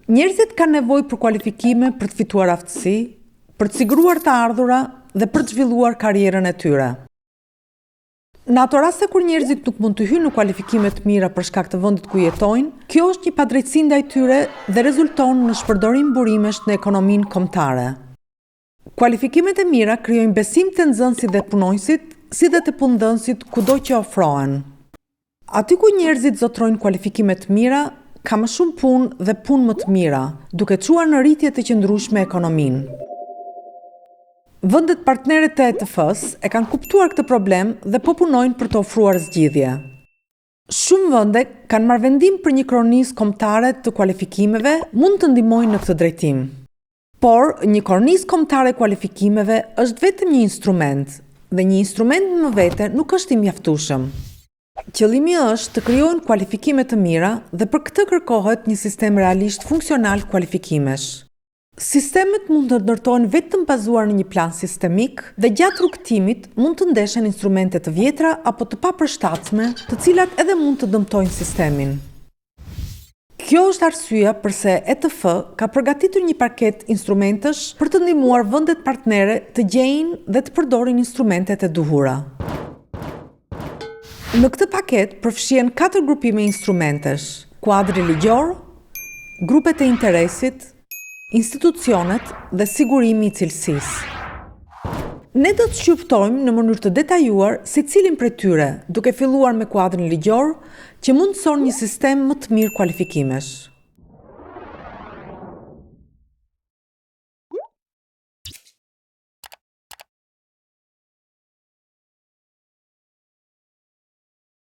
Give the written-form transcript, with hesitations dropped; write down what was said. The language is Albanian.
Njerëzit kanë nevojë për kualifikime për të fituar aftësi, për të siguruar të ardhura dhe për të zhvilluar karrierën e tyre. Në ato raste kur njerëzit nuk mund të hyjnë në kualifikime të mira për shkak të vendit ku jetojnë, kjo është një padrejtësi ndaj tyre dhe rezulton në shpërdorim burimesh në ekonominë kombëtare. Kualifikimet e mira krijojnë besim te nxënësit dhe punonjësit, si dhe te punëdhënësit kudo që ofrohen. Aty ku njerëzit zotrojnë kualifikime të mira, ka më shumë punë dhe punë më të mira, duke çuar në rritje të qëndrueshme ekonominë. Vendet partnere të ETF-s e kanë kuptuar këtë problem dhe po punojnë për të ofruar zgjidhje. Shumë vende kanë marrë vendim për një kornizë kombëtare të kualifikimeve mund të ndihmojnë në këtë drejtim. Por, një kornizë kombëtare e kualifikimeve është vetëm një instrument, dhe një instrument më vete nuk është i mjaftueshëm. Qëllimi është të krijohen kualifikime të mira dhe për këtë kërkohet një sistem realisht funksional kualifikimesh. Sistemet mund të ndërtohen vetëm bazuar në një plan sistemik dhe gjatë rrugëtimit mund të ndeshen instrumente të vjetra apo të papërshtatshme, të cilat edhe mund të dëmtojnë sistemin. Kjo është arsyeja pse ETF ka përgatitur një paketë instrumentesh për të ndihmuar vendet partnere të gjejnë dhe të përdorin instrumentet e duhura. Në këtë paket përfshihen 4 grupime instrumentesh: kuadri ligjor, grupet e interesit, institucionet dhe sigurimi i cilësisë. Ne do të shqyrtojmë në mënyrë të detajuar secilin prej tyre, duke filluar me kuadrin ligjor, që mundëson një sistem më të mirë kualifikimesh.